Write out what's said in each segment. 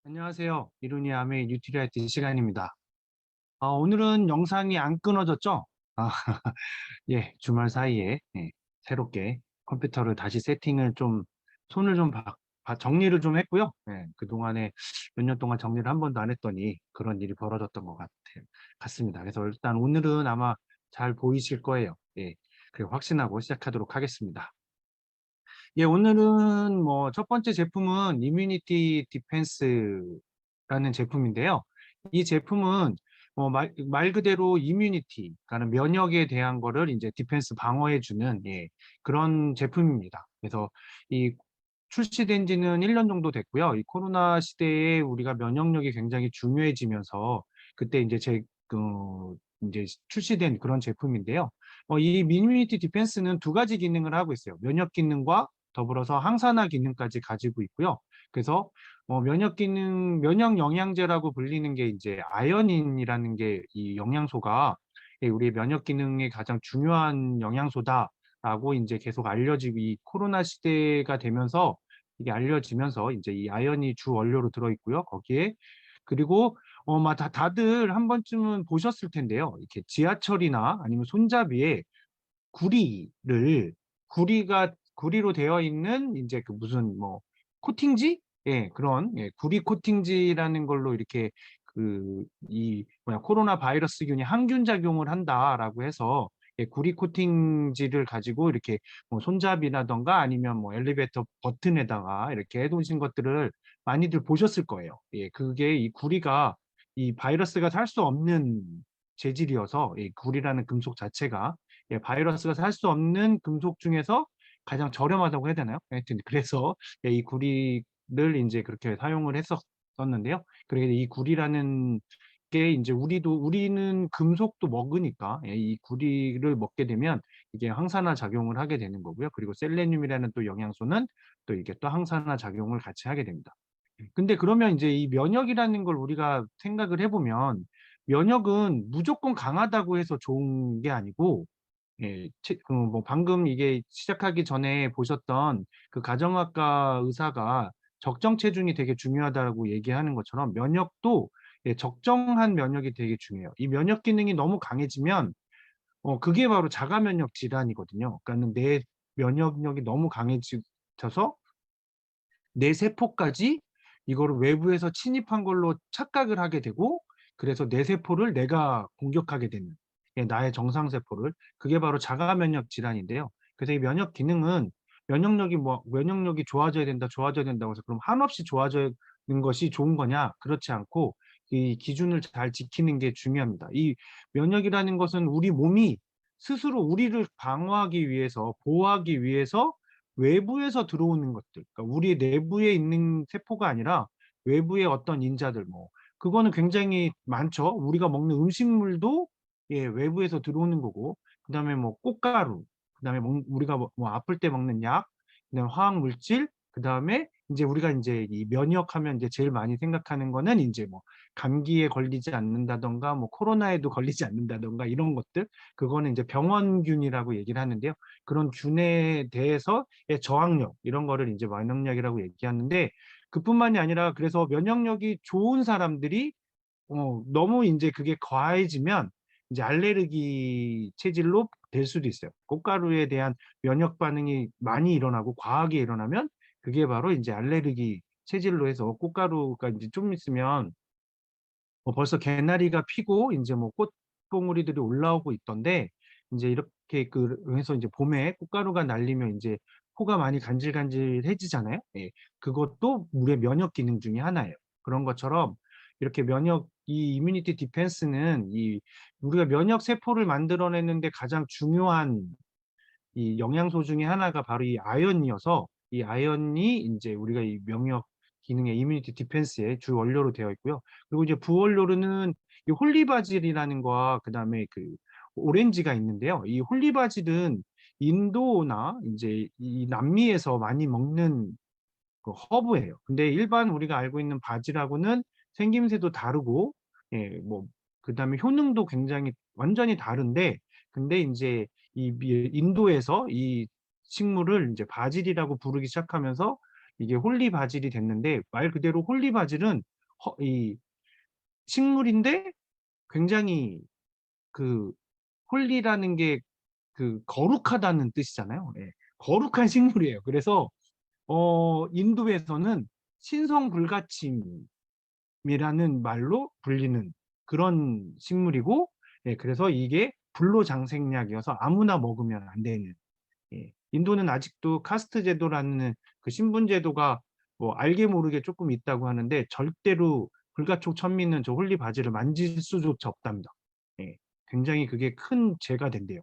안녕하세요. 이룬이 아메이 뉴트리아이트 시간입니다. 오늘은 영상이 안 끊어졌죠? 아, 예, 주말 사이에 새롭게 컴퓨터를 다시 세팅을 좀 손을 좀 정리를 좀 했고요. 그동안에 몇 년 동안 정리를 한 번도 안 했더니 그런 일이 벌어졌던 것 같습니다. 그래서 일단 오늘은 아마 잘 보이실 거예요. 예, 그리고 확신하고 시작하도록 하겠습니다. 예, 오늘은 뭐 첫 번째 제품은 이뮤니티 디펜스라는 제품인데요. 이 제품은 말 그대로 이뮤니티, 그러니까 면역에 대한 거를 이제 디펜스 방어해주는 그런 제품입니다. 그래서 이 출시된 지는 1년 정도 됐고요. 이 코로나 시대에 우리가 면역력이 굉장히 중요해지면서 그때 이제 출시된 그런 제품인데요. 이 이뮤니티 디펜스는 두 가지 기능을 하고 있어요. 면역 기능과 더불어서 항산화 기능까지 가지고 있고요. 그래서 면역 기능, 면역 영양제라고 불리는 게 이제 아연인이라는 게 이 영양소가 우리의 면역 기능에 가장 중요한 영양소다라고 이제 계속 알려지고 이 코로나 시대가 되면서 이게 알려지면서 이제 이 아연이 주 원료로 들어있고요. 거기에 그리고 다들 한 번쯤은 보셨을 텐데요. 이렇게 지하철이나 아니면 손잡이에 구리를 구리로 되어 있는 이제 그 무슨 뭐 코팅지? 그런 구리 코팅지라는 걸로 이렇게 코로나 바이러스균이 항균 작용을 한다라고 해서 구리 코팅지를 가지고 이렇게 뭐 손잡이라던가 아니면 뭐 엘리베이터 버튼에다가 이렇게 해놓으신 것들을 많이들 보셨을 거예요. 그게 이 구리가 이 바이러스가 살 수 없는 재질이어서 이 구리라는 금속 자체가 바이러스가 살 수 없는 금속 중에서 가장 저렴하다고 해야 되나요? 하여튼 그래서 이 구리를 이제 그렇게 사용을 했었는데요. 그래서 이 구리라는 게 이제 우리는 금속도 먹으니까 이 구리를 먹게 되면 이게 항산화 작용을 하게 되는 거고요. 그리고 셀레늄이라는 또 영양소는 또 이게 또 항산화 작용을 같이 하게 됩니다. 근데 그러면 이제 이 면역이라는 걸 우리가 생각을 해보면 면역은 무조건 강하다고 해서 좋은 게 아니고 뭐 방금 이게 시작하기 전에 보셨던 그 가정학과 의사가 적정 체중이 되게 중요하다고 얘기하는 것처럼 면역도 적정한 면역이 되게 중요해요. 이 면역 기능이 너무 강해지면 그게 바로 자가 면역 질환이거든요. 그러니까 내 면역력이 너무 강해져서 내 세포까지 이거를 외부에서 침입한 걸로 착각을 하게 되고 그래서 내 세포를 내가 공격하게 되는 나의 정상 세포를 그게 바로 자가 면역 질환인데요. 그래서 이 면역 기능은 면역력이 좋아져야 된다고 해서 그럼 한없이 좋아지는 것이 좋은 거냐? 그렇지 않고 이 기준을 잘 지키는 게 중요합니다. 이 면역이라는 것은 우리 몸이 스스로 우리를 방어하기 위해서 보호하기 위해서 외부에서 들어오는 것들, 그러니까 우리 내부에 있는 세포가 아니라 외부의 어떤 인자들, 뭐, 그거는 굉장히 많죠. 우리가 먹는 음식물도 외부에서 들어오는 거고, 그 다음에 뭐 꽃가루, 그 다음에 우리가 뭐 아플 때 먹는 약, 그 다음에 화학물질, 그 다음에 이제 우리가 이제 이 면역하면 이제 제일 많이 생각하는 거는 이제 뭐 감기에 걸리지 않는다던가, 뭐 코로나에도 걸리지 않는다던가 이런 것들, 그거는 이제 병원균이라고 얘기를 하는데요. 그런 균에 대해서 저항력 이런 거를 이제 면역력이라고 얘기하는데 그뿐만이 아니라 그래서 면역력이 좋은 사람들이 너무 이제 그게 과해지면 이제 알레르기 체질로 될 수도 있어요. 꽃가루에 대한 면역 반응이 많이 일어나고 과하게 일어나면 그게 바로 이제 알레르기 체질로 해서 꽃가루가 이제 좀 있으면 벌써 개나리가 피고 이제 뭐 꽃봉오리들이 올라오고 있던데 이제 이렇게 그래서 이제 봄에 꽃가루가 날리면 이제 코가 많이 간질간질해지잖아요. 그것도 우리의 면역 기능 중에 하나예요. 그런 것처럼 이렇게 이 이뮤니티 디펜스는 이 우리가 면역 세포를 만들어내는데 가장 중요한 이 영양소 중에 하나가 바로 이 아연이어서 이 아연이 이제 우리가 이 면역 기능의 이뮤니티 디펜스의 주 원료로 되어 있고요. 그리고 이제 부원료로는 이 홀리바질이라는 거와 그다음에 그 오렌지가 있는데요. 이 홀리바질은 인도나 이제 이 남미에서 많이 먹는 그 허브예요. 근데 일반 우리가 알고 있는 바질하고는 생김새도 다르고, 뭐, 그 다음에 효능도 굉장히 완전히 다른데, 근데 이제 인도에서 이 식물을 이제 바질이라고 부르기 시작하면서 이게 홀리 바질이 됐는데 말 그대로 홀리 바질은 이 식물인데 굉장히 그 홀리라는 게 그 거룩하다는 뜻이잖아요. 예. 거룩한 식물이에요. 그래서 인도에서는 신성불가침이라는 말로 불리는 그런 식물이고, 예, 그래서 이게 불로장생약이어서 아무나 먹으면 안 되는. 예. 인도는 아직도 카스트 제도라는 그 신분 제도가 뭐 알게 모르게 조금 있다고 하는데 절대로 불가촉 천민은 저 홀리 바지를 만질 수조차 없답니다. 예. 굉장히 그게 큰 죄가 된대요.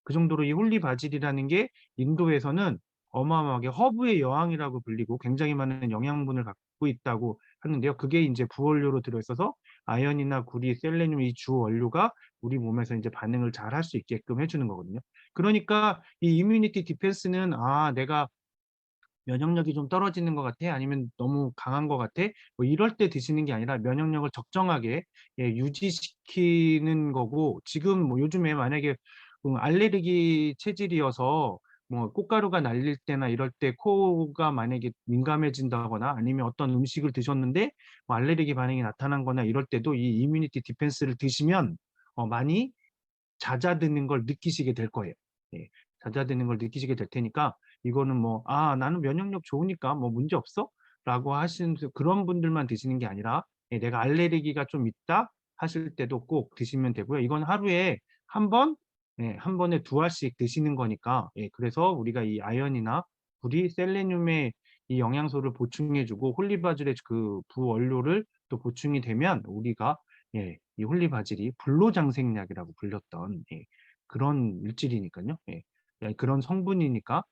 그 정도로 이 홀리 바질이라는 게 인도에서는 어마어마하게 허브의 여왕이라고 불리고 굉장히 많은 영양분을 갖고 있다고 하는데요. 그게 이제 부원료로 들어있어서 아연이나 구리, 셀레늄 이 주 원료가 우리 몸에서 이제 반응을 잘 할 수 있게끔 해주는 거거든요. 그러니까 이 이뮤니티 디펜스는 내가 면역력이 좀 떨어지는 것 같아? 아니면 너무 강한 것 같아? 뭐 이럴 때 드시는 게 아니라 면역력을 적정하게 유지시키는 거고 지금 뭐 요즘에 만약에 알레르기 체질이어서 뭐 꽃가루가 날릴 때나 이럴 때 코가 만약에 민감해진다거나 아니면 어떤 음식을 드셨는데 뭐 알레르기 반응이 나타난 거나 이럴 때도 이 이뮤니티 디펜스를 드시면 많이 잦아드는 걸 느끼시게 될 거예요. 예, 잦아드는 걸 느끼시게 될 테니까 이거는 뭐, 나는 면역력 좋으니까 뭐 문제 없어? 라고 하시는 그런 분들만 드시는 게 아니라 내가 알레르기가 좀 있다 하실 때도 꼭 드시면 되고요. 이건 하루에 한 번, 한 번에 두 알씩 드시는 거니까 그래서 우리가 이 아연이나 불이 셀레늄의 이 영양소를 보충해주고 홀리바질의 그 부원료를 또 보충이 되면 우리가 이 홀리바질이 불로장생약이라고 불렸던 그런 물질이니까요. 그런 성분이니까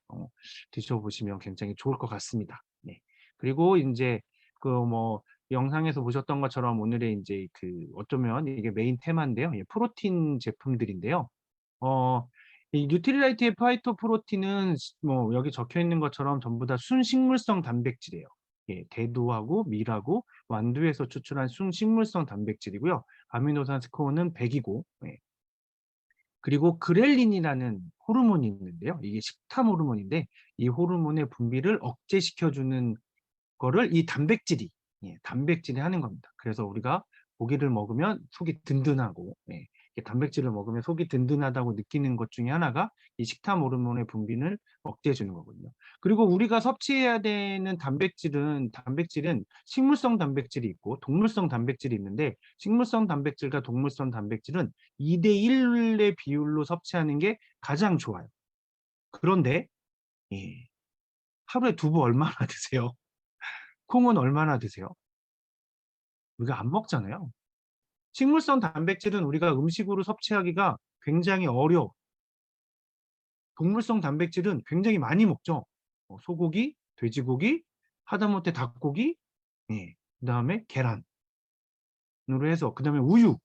드셔보시면 굉장히 좋을 것 같습니다. 네. 그리고 이제 그 뭐 영상에서 보셨던 것처럼 오늘의 이제 그 어쩌면 이게 메인 테마인데요. 프로틴 제품들인데요. 어, 이 뉴트리라이트의 파이토 프로틴은 뭐 여기 적혀 있는 것처럼 전부 다 순식물성 단백질이에요. 대두하고 밀하고 완두에서 추출한 순식물성 단백질이고요. 아미노산 스코어는 100이고, 그리고 그렐린이라는 호르몬이 있는데요. 이게 식탐 호르몬인데 이 호르몬의 분비를 억제시켜주는 거를 이 단백질이 하는 겁니다. 그래서 우리가 고기를 먹으면 속이 든든하고, 단백질을 먹으면 속이 든든하다고 느끼는 것 중에 하나가 이 식탐 호르몬의 분비를 억제해 주는 거거든요. 그리고 우리가 섭취해야 되는 단백질은 식물성 단백질이 있고 동물성 단백질이 있는데 식물성 단백질과 동물성 단백질은 2대1의 비율로 섭취하는 게 가장 좋아요. 그런데 하루에 두부 얼마나 드세요? 콩은 얼마나 드세요? 우리가 안 먹잖아요. 식물성 단백질은 우리가 음식으로 섭취하기가 굉장히 어려워. 동물성 단백질은 굉장히 많이 먹죠. 소고기, 돼지고기, 하다못해 닭고기, 그다음에 계란으로 해서 그다음에 우유.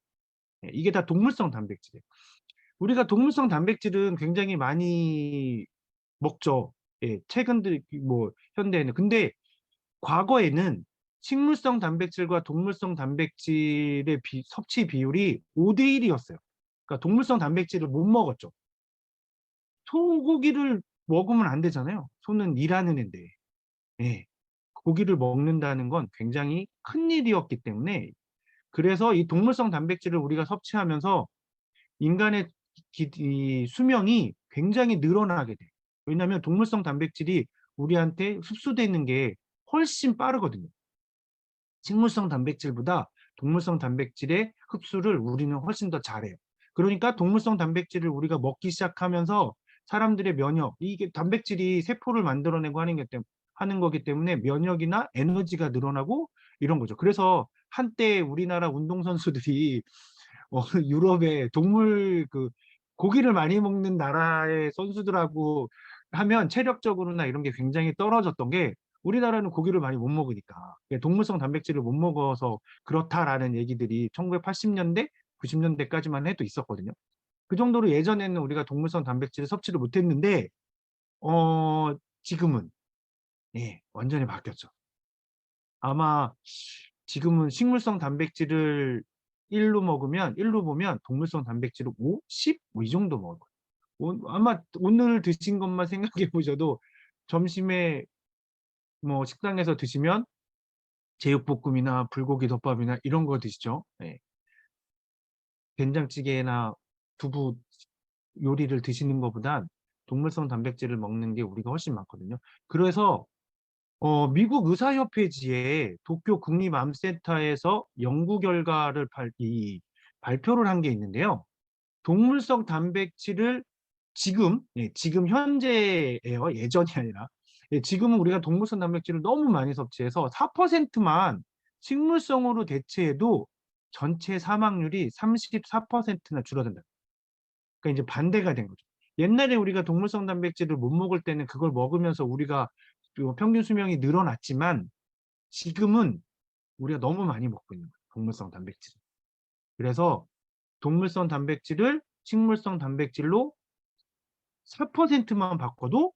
이게 다 동물성 단백질이에요. 우리가 동물성 단백질은 굉장히 많이 먹죠. 최근 뭐 현대에는. 근데 과거에는 식물성 단백질과 동물성 단백질의 섭취 비율이 5대1이었어요. 그러니까 동물성 단백질을 못 먹었죠. 소고기를 먹으면 안 되잖아요. 소는 일하는 애인데. 예. 고기를 먹는다는 건 굉장히 큰 일이었기 때문에 그래서 이 동물성 단백질을 우리가 섭취하면서 인간의 이 수명이 굉장히 늘어나게 돼요. 왜냐하면 동물성 단백질이 우리한테 흡수되는 게 훨씬 빠르거든요. 식물성 단백질보다 동물성 단백질의 흡수를 우리는 훨씬 더 잘해요. 그러니까 동물성 단백질을 우리가 먹기 시작하면서 사람들의 면역, 이게 단백질이 세포를 만들어내고 하는 거기 때문에 면역이나 에너지가 늘어나고 이런 거죠. 그래서 한때 우리나라 운동선수들이 유럽의 고기를 많이 먹는 나라의 선수들하고 하면 체력적으로나 이런 게 굉장히 떨어졌던 게 우리나라는 고기를 많이 못 먹으니까 동물성 단백질을 못 먹어서 그렇다라는 얘기들이 1980년대, 90년대까지만 해도 있었거든요. 그 정도로 예전에는 우리가 동물성 단백질을 섭취를 못했는데 지금은 완전히 바뀌었죠. 아마 지금은 식물성 단백질을 1로 보면 동물성 단백질을 5, 10? 뭐 이 정도 먹어요. 아마 오늘 드신 것만 생각해 보셔도 점심에 뭐 식당에서 드시면 제육볶음이나 불고기 덮밥이나 이런 거 드시죠. 예. 된장찌개나 두부 요리를 드시는 것보단 동물성 단백질을 먹는 게 우리가 훨씬 많거든요. 그래서 미국 의사협회지에 도쿄 국립암센터에서 연구 결과를 발표를 한 게 있는데요. 동물성 단백질을 지금 현재예요. 예전이 아니라. 예, 지금은 우리가 동물성 단백질을 너무 많이 섭취해서 4%만 식물성으로 대체해도 전체 사망률이 34%나 줄어든다. 그러니까 이제 반대가 된 거죠. 옛날에 우리가 동물성 단백질을 못 먹을 때는 그걸 먹으면서 우리가 평균 수명이 늘어났지만 지금은 우리가 너무 많이 먹고 있는 거예요. 동물성 단백질. 그래서 동물성 단백질을 식물성 단백질로 4%만 바꿔도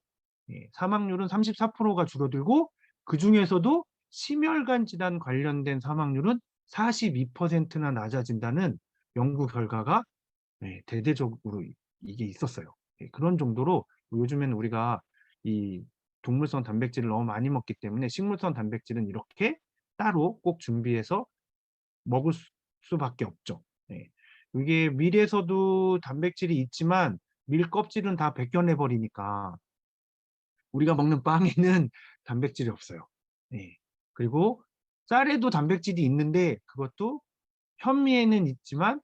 사망률은 34%가 줄어들고 그 중에서도 심혈관 질환 관련된 사망률은 42%나 낮아진다는 연구 결과가 대대적으로 이게 있었어요. 그런 정도로 요즘에는 우리가 이 동물성 단백질을 너무 많이 먹기 때문에 식물성 단백질은 이렇게 따로 꼭 준비해서 먹을 수밖에 없죠. 예. 이게 밀에서도 단백질이 있지만 밀 껍질은 다 벗겨내 버리니까 우리가 먹는 빵에는 단백질이 없어요. 예. 그리고 쌀에도 단백질이 있는데 그것도 현미에는 있지만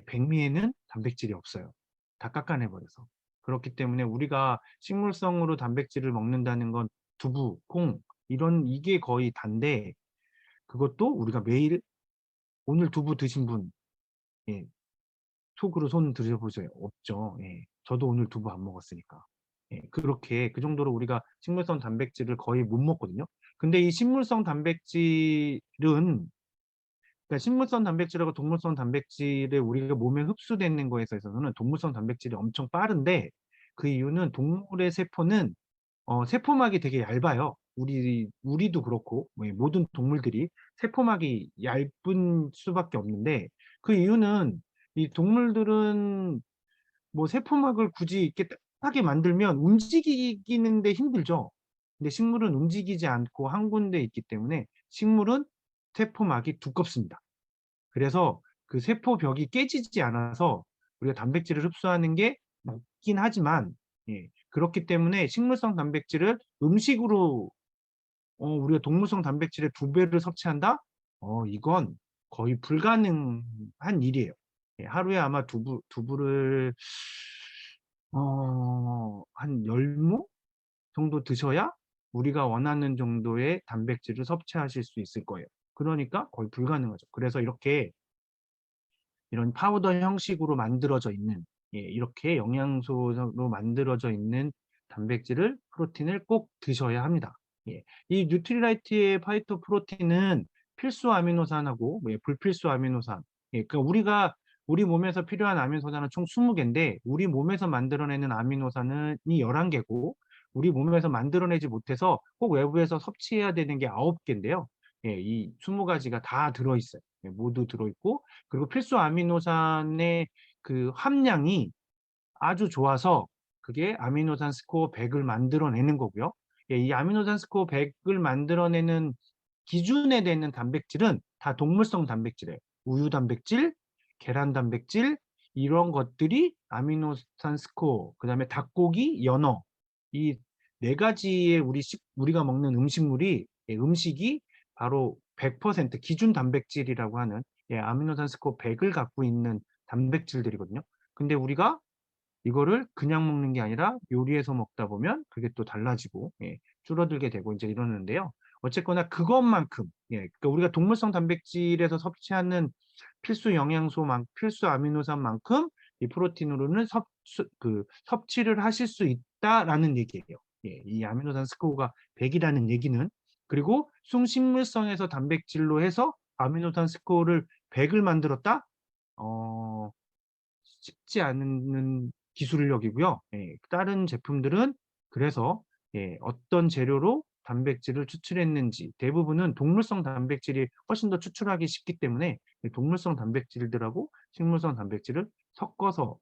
백미에는 단백질이 없어요. 다 깎아내 버려서. 그렇기 때문에 우리가 식물성으로 단백질을 먹는다는 건 두부, 콩 이게 거의 다인데 그것도 우리가 매일 오늘 두부 드신 분 예, 속으로 손 들여보세요. 없죠. 예. 저도 오늘 두부 안 먹었으니까. 예. 그렇게 그 정도로 우리가 식물성 단백질을 거의 못 먹거든요. 근데 이 식물성 단백질은 그러니까 식물성 단백질하고 동물성 단백질에 우리가 몸에 흡수되는 거에 있어서는 동물성 단백질이 엄청 빠른데 그 이유는 동물의 세포는 세포막이 되게 얇아요. 우리도 그렇고 뭐 모든 동물들이 세포막이 얇은 수밖에 없는데 그 이유는 이 동물들은 뭐 세포막을 굳이 이렇게 딱하게 만들면 움직이기는데 힘들죠. 근데 식물은 움직이지 않고 한 군데 있기 때문에 식물은 세포막이 두껍습니다. 그래서 그 세포벽이 깨지지 않아서 우리가 단백질을 흡수하는 게 맞긴 하지만 그렇기 때문에 식물성 단백질을 음식으로 우리가 동물성 단백질의 2배를 섭취한다? 이건 거의 불가능한 일이에요. 하루에 아마 두부를 한 10모 정도 드셔야 우리가 원하는 정도의 단백질을 섭취하실 수 있을 거예요. 그러니까 거의 불가능하죠. 그래서 이런 파우더 형식으로 만들어져 있는 이렇게 영양소로 만들어져 있는 단백질을 프로틴을 꼭 드셔야 합니다. 이 뉴트리라이트의 파이토 프로틴은 필수 아미노산하고 불필수 아미노산 그러니까 우리 몸에서 필요한 아미노산은 총 20개인데 우리 몸에서 만들어내는 아미노산은 11개고 우리 몸에서 만들어내지 못해서 꼭 외부에서 섭취해야 되는 게 9개인데요. 이 20가지가 다 들어있어요. 모두 들어있고 그리고 필수 아미노산의 그 함량이 아주 좋아서 그게 아미노산 스코어 100을 만들어내는 거고요. 이 아미노산 스코어 100을 만들어내는 기준에 되는 단백질은 다 동물성 단백질이에요. 우유 단백질, 계란 단백질 이런 것들이 아미노산 스코어, 그다음에 닭고기, 연어 이 4가지의 우리가 먹는 음식이 바로 100% 기준 단백질이라고 하는 아미노산 스코어 100을 갖고 있는 단백질들이거든요. 근데 우리가 이거를 그냥 먹는 게 아니라 요리해서 먹다 보면 그게 또 달라지고 줄어들게 되고 이제 이러는데요. 어쨌거나 그것만큼 그러니까 우리가 동물성 단백질에서 섭취하는 필수 아미노산만큼 이 프로틴으로는 섭취를 하실 수 있다라는 얘기예요. 이 아미노산 스코어가 100이라는 얘기는 그리고 순식물성에서 단백질로 해서 아미노산 스코어를 100을 만들었다? 쉽지 않은 기술력이고요. 다른 제품들은 그래서 어떤 재료로 단백질을 추출했는지 대부분은 동물성 단백질이 훨씬 더 추출하기 쉽기 때문에 동물성 단백질들하고 식물성 단백질을 섞어서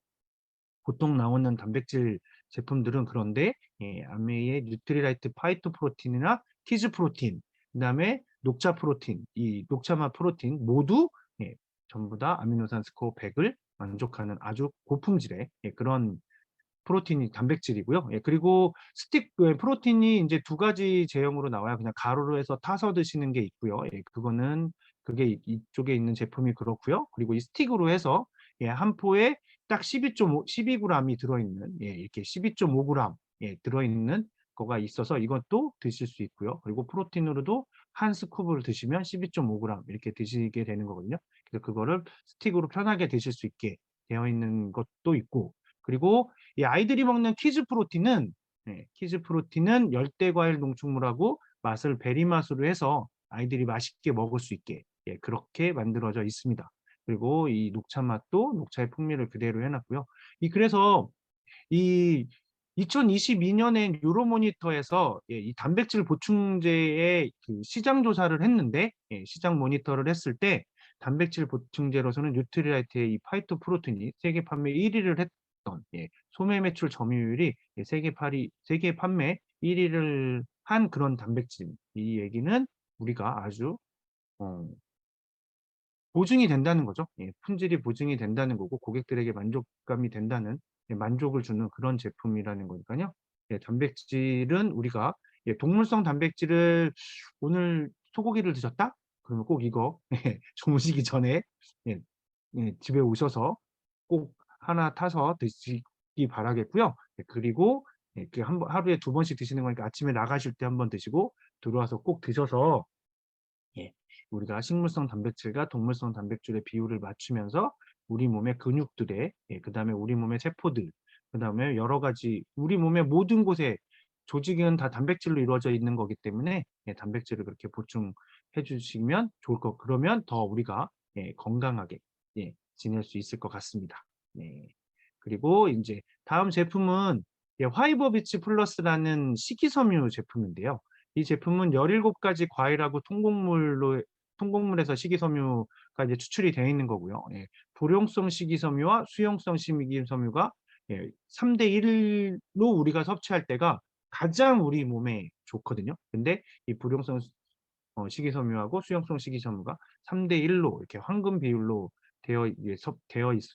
보통 나오는 단백질 제품들은 그런데 아메이의 뉴트리라이트 파이토 프로틴이나 키즈 프로틴, 그다음에 녹차 프로틴, 이 녹차맛 프로틴 모두 예, 전부 다 아미노산 스코어 100을 만족하는 아주 고품질의 예, 그런 프로틴이 단백질이고요. 예, 그리고 스틱 프로틴이 이제 두 가지 제형으로 나와요. 그냥 가루로 해서 타서 드시는 게 있고요. 예, 그게 이쪽에 있는 제품이 그렇고요. 그리고 이 스틱으로 해서 예, 한 포에 딱 12g이 들어있는 예, 이렇게 12.5g 예, 들어있는 거가 있어서 이것도 드실 수 있고요. 그리고 프로틴으로도 한 스쿱을 드시면 12.5g 이렇게 드시게 되는 거거든요. 그래서 그거를 스틱으로 편하게 드실 수 있게 되어 있는 것도 있고, 그리고 이 아이들이 먹는 키즈 프로틴은 열대 과일 농축물하고 맛을 베리 맛으로 해서 아이들이 맛있게 먹을 수 있게 예, 그렇게 만들어져 있습니다. 그리고 이 녹차 맛도 녹차의 풍미를 그대로 해놨고요. 그래서 이 2022년엔 유로모니터에서 예, 이 단백질 보충제의 그 시장 조사를 했는데 예, 시장 모니터를 했을 때 단백질 보충제로서는 뉴트리라이트의 이 파이토프로틴이 세계 판매 1위를 했던 예, 소매 매출 점유율이 예, 세계 판매 1위를 한 그런 단백질. 이 얘기는 우리가 아주 어, 보증이 된다는 거죠. 예, 품질이 보증이 된다는 거고 고객들에게 만족감이 된다는 예, 만족을 주는 그런 제품이라는 거니까요. 예, 단백질은 우리가 예, 동물성 단백질을 오늘 소고기를 드셨다? 그러면 꼭 이거 예, 주무시기 전에 예, 예, 집에 오셔서 꼭 하나 타서 드시기 바라겠고요. 예, 그리고 예, 하루에 2번씩 드시는 거니까 아침에 나가실 때 1번 드시고 들어와서 꼭 드셔서 예, 우리가 식물성 단백질과 동물성 단백질의 비율을 맞추면서 우리 몸의 근육들의, 예, 그 다음에 우리 몸의 세포들, 그 다음에 여러 가지 우리 몸의 모든 곳에 조직은 다 단백질로 이루어져 있는 거기 때문에 예, 단백질을 그렇게 보충해 주시면 좋을 것, 그러면 더 우리가 예, 건강하게 예, 지낼 수 있을 것 같습니다. 네. 그리고 이제 다음 제품은 예, 화이버비치 플러스라는 식이섬유 제품인데요. 이 제품은 17가지 과일하고 통곡물에서 식이섬유가 이제 추출이 되어 있는 거고요. 예, 불용성 식이섬유와 수용성 식이섬유가 예, 3대 1로 우리가 섭취할 때가 가장 우리 몸에 좋거든요. 근데 이 불용성 식이섬유하고 수용성 식이섬유가 3대 1로 이렇게 황금 비율로 되어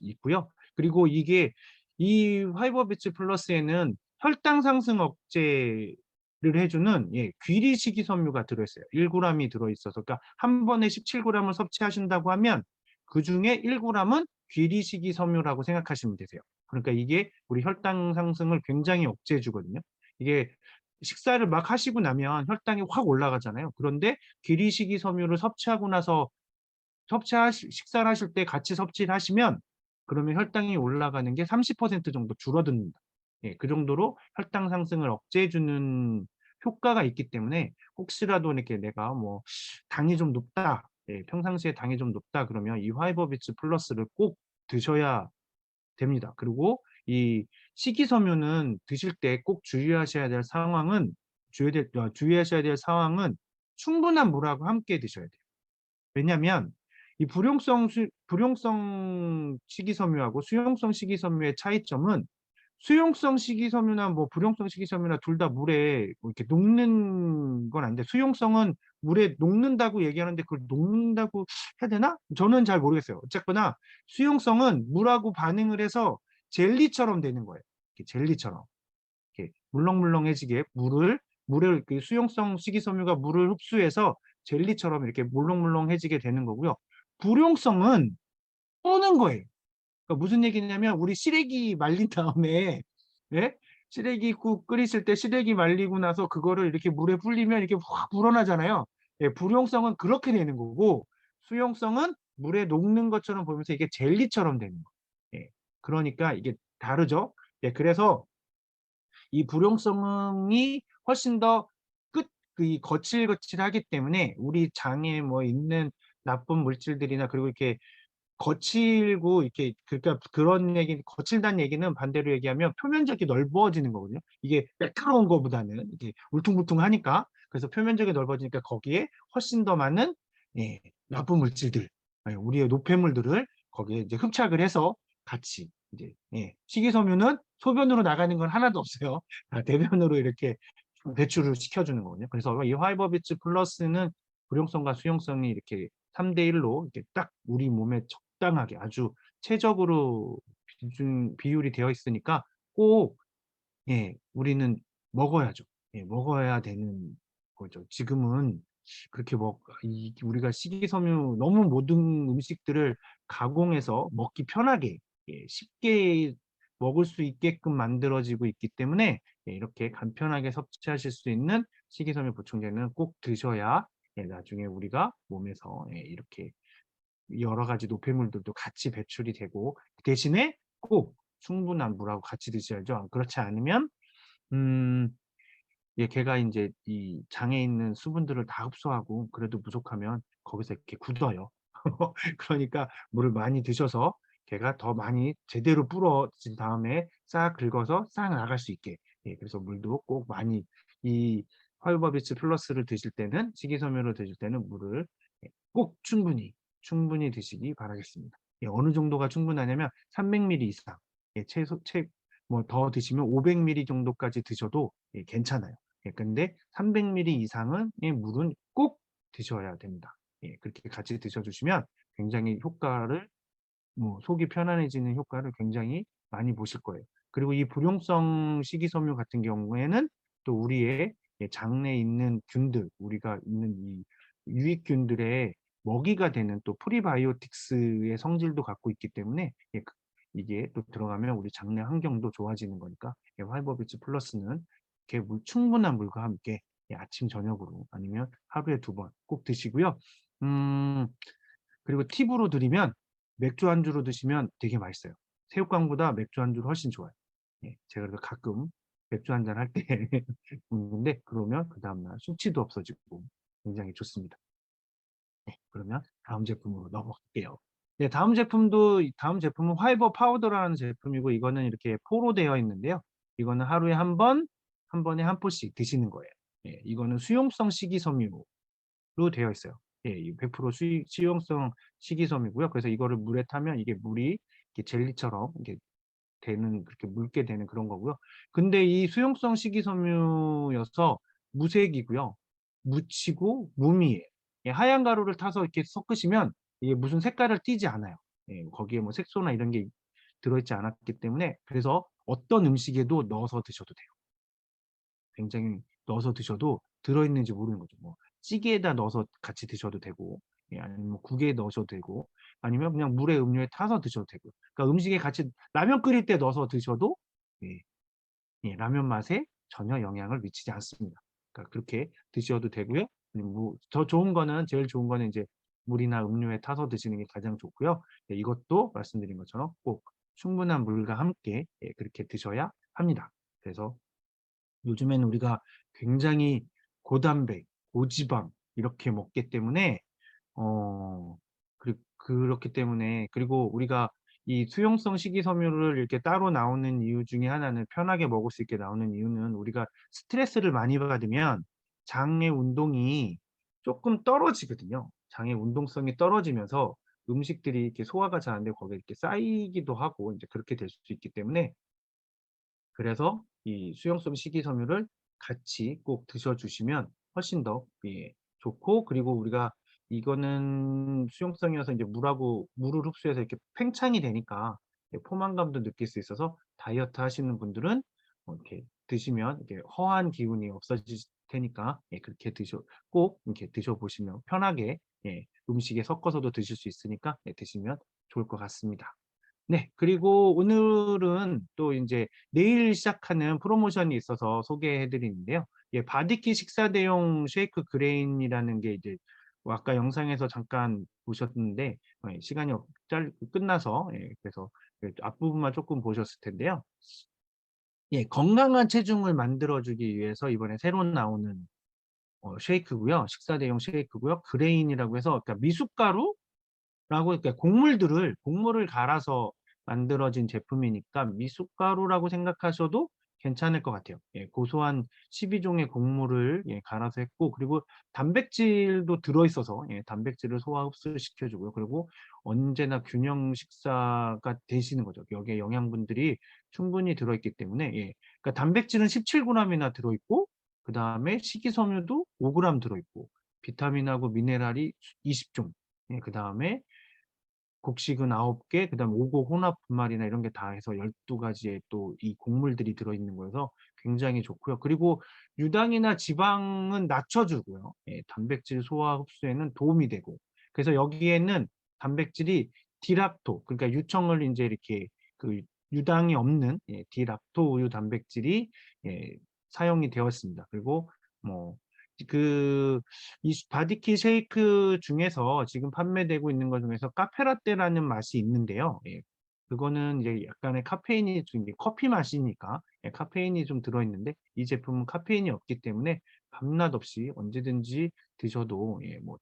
있고요. 그리고 이 화이버비츠 플러스에는 혈당 상승 억제를 해주는 예, 귀리 식이섬유가 들어있어요. 1g이 들어있어서 그러니까 한 번에 17g을 섭취하신다고 하면 그중에 1g은 귀리 식이섬유라고 생각하시면 되세요. 그러니까 이게 우리 혈당 상승을 굉장히 억제해 주거든요. 이게 식사를 막 하시고 나면 혈당이 확 올라가잖아요. 그런데 기리식이섬유를 섭취하고 나서 식사를 하실 때 같이 섭취를 하시면 그러면 혈당이 올라가는 게 30% 정도 줄어듭니다. 예, 그 정도로 혈당 상승을 억제해 주는 효과가 있기 때문에 혹시라도 이렇게 내가 뭐 당이 좀 높다, 예, 평상시에 당이 좀 높다 그러면 이 화이버비츠 플러스를 꼭 드셔야 됩니다. 그리고 이 식이섬유는 드실 때 꼭 주의하셔야 될 상황은 충분한 물하고 함께 드셔야 돼요. 왜냐하면 이 불용성 식이섬유하고 수용성 식이섬유의 차이점은 수용성 식이섬유나 뭐 불용성 식이섬유나 둘 다 물에 뭐 이렇게 녹는 건 아닌데 수용성은 물에 녹는다고 얘기하는데 그걸 녹는다고 해야 되나? 저는 잘 모르겠어요. 어쨌거나 수용성은 물하고 반응을 해서 젤리처럼 되는 거예요. 이렇게 젤리처럼. 이렇게 물렁물렁해지게 물을 그 수용성 식이섬유가 물을 흡수해서 젤리처럼 이렇게 물렁물렁해지게 되는 거고요. 불용성은 뿌는 거예요. 그러니까 무슨 얘기냐면 우리 시래기 말린 다음에 예? 시래기국 끓이실 때 시래기 말리고 나서 그거를 이렇게 물에 불리면 이렇게 확 불어나잖아요. 예, 불용성은 그렇게 되는 거고 수용성은 물에 녹는 것처럼 보면서 이게 젤리처럼 되는 거예요. 예, 그러니까 이게 다르죠. 예, 그래서 이 불용성이 훨씬 더 거칠거칠하기 때문에 우리 장에 뭐 있는 나쁜 물질들이나 그리고 이렇게 거칠고 이렇게 그러니까 그런 얘기 거칠다는 얘기는 반대로 얘기하면 표면적이 넓어지는 거거든요. 이게 매끄러운 거보다는 이게 울퉁불퉁하니까 그래서 표면적이 넓어지니까 거기에 훨씬 더 많은 예, 나쁜 물질들, 예, 우리의 노폐물들을 거기에 이제 흡착을 해서 같이 이제 예, 식이섬유는 소변으로 나가는 건 하나도 없어요. 다 대변으로 이렇게 배출을 시켜주는 거거든요. 그래서 이 화이버비츠 플러스는 불용성과 수용성이 이렇게 3대 1로 이렇게 딱 우리 몸에 적당하게 아주 최적으로 비율이 되어 있으니까 꼭 예, 우리는 먹어야죠. 예, 먹어야 되는 거죠. 지금은 그렇게 우리가 식이섬유 너무 모든 음식들을 가공해서 먹기 편하게 예, 쉽게 먹을 수 있게끔 만들어지고 있기 때문에 예, 이렇게 간편하게 섭취하실 수 있는 식이섬유 보충제는 꼭 드셔야 예, 나중에 우리가 몸에서 예, 이렇게 여러 가지 노폐물들도 같이 배출이 되고 대신에 꼭 충분한 물하고 같이 드셔야죠. 그렇지 않으면 음, 예, 걔가 이제 이 장에 있는 수분들을 다 흡수하고 그래도 부족하면 거기서 이렇게 굳어요. 그러니까 물을 많이 드셔서 걔가 더 많이 제대로 불어진 다음에 싹 긁어서 싹 나갈 수 있게. 예, 그래서 물도 꼭 많이 이 화요바비츠 플러스를 드실 때는 식이섬유를 드실 때는 물을 예, 꼭 충분히 드시기 바라겠습니다. 예, 어느 정도가 충분하냐면 300ml 이상. 예, 뭐 더 드시면 500ml 정도까지 드셔도 예, 괜찮아요. 예, 근데 300ml 이상은 예, 물은 꼭 드셔야 됩니다. 예, 그렇게 같이 드셔주시면 굉장히 효과를 뭐 속이 편안해지는 효과를 굉장히 많이 보실 거예요. 그리고 이 불용성 식이섬유 같은 경우에는 또 우리의 예, 장내에 있는 균들, 우리가 있는 이 유익균들의 먹이가 되는 또 프리바이오틱스의 성질도 갖고 있기 때문에 예, 이게 또 들어가면 우리 장내 환경도 좋아지는 거니까 예, 화이버비츠 플러스는 이렇게 충분한 물과 함께 예, 아침 저녁으로 아니면 하루에 2번 꼭 드시고요. 음, 그리고 팁으로 드리면 맥주 안주로 드시면 되게 맛있어요. 새우깡보다 맥주 안주로 훨씬 좋아요. 예, 제가 그래서 가끔 맥주 한잔 할 때 먹는데 그러면 그 다음날 숙취도 없어지고 굉장히 좋습니다. 네, 그러면 다음 제품으로 넘어갈게요. 네, 다음 제품은 화이버 파우더라는 제품이고 이거는 이렇게 포로 되어 있는데요. 이거는 하루에 한 번에 한 포씩 드시는 거예요. 예, 이거는 수용성 식이섬유로 되어 있어요. 예, 100% 수용성 식이섬유고요. 그래서 이거를 물에 타면 이게 물이 이렇게 젤리처럼 이렇게 그렇게 묽게 되는 그런 거고요. 근데 이 수용성 식이섬유여서 무색이고요. 묻히고 무미예요. 예, 하얀 가루를 타서 이렇게 섞으시면 이게 무슨 색깔을 띠지 않아요. 예, 거기에 뭐 색소나 이런 게 들어있지 않았기 때문에 그래서 어떤 음식에도 넣어서 드셔도 돼요. 굉장히 넣어서 드셔도 들어있는지 모르는 거죠. 뭐 찌개에다 넣어서 같이 드셔도 되고, 예, 아니면 뭐 국에 넣으셔도 되고, 아니면 그냥 물에 음료에 타서 드셔도 되고. 그러니까 음식에 같이 라면 끓일 때 넣어서 드셔도 예, 예, 라면 맛에 전혀 영향을 미치지 않습니다. 그러니까 그렇게 드셔도 되고요. 더 좋은 거는 제일 좋은 거는 이제 물이나 음료에 타서 드시는 게 가장 좋고요. 예, 이것도 말씀드린 것처럼 꼭 충분한 물과 함께 예, 그렇게 드셔야 합니다. 그래서 요즘에는 우리가 굉장히 고단백, 고지방 이렇게 먹기 때문에 그렇기 때문에 그리고 우리가 이 수용성 식이섬유를 이렇게 따로 나오는 이유 중에 하나는 편하게 먹을 수 있게 나오는 이유는 우리가 스트레스를 많이 받으면 장의 운동이 조금 떨어지거든요. 장의 운동성이 떨어지면서 음식들이 이렇게 소화가 잘 안 되고 거기에 이렇게 쌓이기도 하고 이제 그렇게 될 수 있기 때문에 그래서 이 수용성 식이섬유를 같이 꼭 드셔주시면 훨씬 더 예, 좋고 그리고 우리가 이거는 수용성이어서 이제 물을 흡수해서 이렇게 팽창이 되니까 예, 포만감도 느낄 수 있어서 다이어트 하시는 분들은 이렇게 드시면 이렇게 허한 기운이 없어질 테니까 예, 그렇게 꼭 이렇게 드셔보시면 편하게 예, 음식에 섞어서도 드실 수 있으니까 예, 드시면 좋을 것 같습니다. 네, 그리고 오늘은 또 이제 내일 시작하는 프로모션이 있어서 소개해 드리는데요. 예, 바디키 식사 대용 쉐이크 그레인이라는 게 이제 아까 영상에서 잠깐 보셨는데 시간이 끝나서 그래서 그 앞부분만 조금 보셨을 텐데요. 예, 건강한 체중을 만들어주기 위해서 이번에 새로 나오는 쉐이크고요. 식사 대용 쉐이크고요. 그레인이라고 해서 그러니까 미숫가루 라고 그러니까 곡물을 갈아서 만들어진 제품이니까 미숫가루라고 생각하셔도 괜찮을 것 같아요. 예, 고소한 12종의 곡물을 예, 갈아서 했고 그리고 단백질도 들어있어서 예, 단백질을 소화 흡수시켜주고요. 그리고 언제나 균형 식사가 되시는 거죠. 여기에 영양분들이 충분히 들어있기 때문에 예, 그러니까 단백질은 17g이나 들어있고 그다음에 식이섬유도 5g 들어있고, 비타민하고 미네랄이 20종, 예, 그다음에 곡식은 9개, 그다음에 오곡 혼합 분말이나 이런 게 다 해서 12가지의 또 이 곡물들이 들어있는 거여서 굉장히 좋고요. 그리고 유당이나 지방은 낮춰주고요. 예, 단백질 소화 흡수에는 도움이 되고. 그래서 여기에는 단백질이 디락토, 그러니까 유청을 이제 이렇게 그 유당이 없는, 예, 디락토 우유 단백질이, 예, 사용이 되었습니다. 그리고 뭐 그 이 바디키 쉐이크 중에서 지금 판매되고 있는 것 중에서 카페라떼라는 맛이 있는데요. 예, 그거는 이제 약간의 카페인이 좀, 이게 커피 맛이니까, 예, 카페인이 좀 들어있는데, 이 제품은 카페인이 없기 때문에 밤낮 없이 언제든지 드셔도, 예, 뭐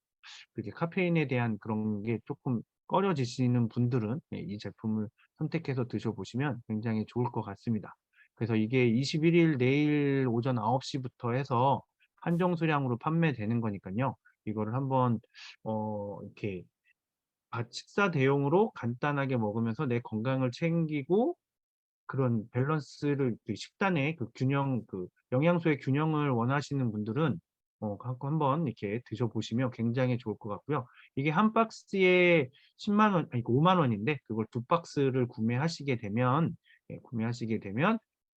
그게 카페인에 대한 그런 게 조금 꺼려지시는 분들은, 예, 이 제품을 선택해서 드셔보시면 굉장히 좋을 것 같습니다. 그래서 이게 21일 내일 오전 9시부터 해서 한정 수량으로 판매되는 거니까요. 이거를 한번 이렇게 식사 대용으로 간단하게 먹으면서 내 건강을 챙기고 그런 밸런스를, 그 식단의 그 균형, 그 영양소의 균형을 원하시는 분들은 한번 이렇게 드셔보시면 굉장히 좋을 것 같고요. 이게 한 박스에 10만 원, 아니 5만 원인데, 그걸 두 박스를 구매하시게 되면, 예,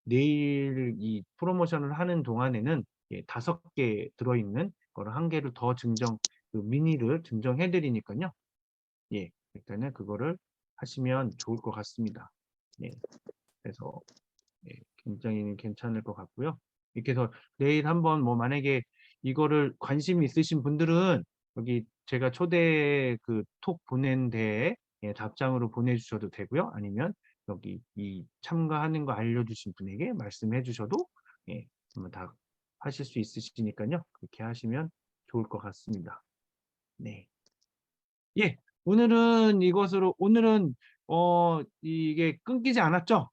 내일 이 프로모션을 하는 동안에는, 예, 5개 들어있는 거를 한 개를 더 증정, 그 미니를 증정해 드리니까요. 예, 일단은 그거를 하시면 좋을 것 같습니다. 예, 그래서, 예, 굉장히 괜찮을 것 같고요. 이렇게 해서 내일 한번 뭐 만약에 이거를 관심이 있으신 분들은 여기 제가 초대 그 톡 보낸 데에, 예, 답장으로 보내주셔도 되고요. 아니면 여기 이 참가하는 거 알려주신 분에게 말씀해 주셔도, 예, 한번 다 하실 수 있으시니까요. 그렇게 하시면 좋을 것 같습니다. 네. 예, 오늘은 이게 끊기지 않았죠?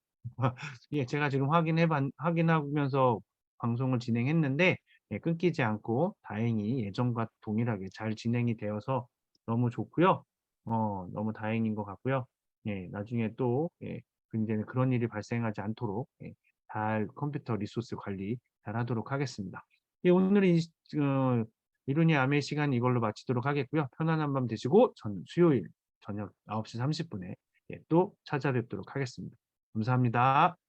예, 제가 지금 확인하면서 방송을 진행했는데, 예, 끊기지 않고 다행히 예전과 동일하게 잘 진행이 되어서 너무 좋고요. 너무 다행인 것 같고요. 예, 나중에 또, 예, 굉장히 그런 일이 발생하지 않도록, 예, 잘 컴퓨터 리소스 관리 잘 하도록 하겠습니다. 예, 오늘은 이룬이 아메 시간 이걸로 마치도록 하겠고요. 편안한 밤 되시고, 전 수요일 저녁 9시 30분에, 예, 또 찾아뵙도록 하겠습니다. 감사합니다.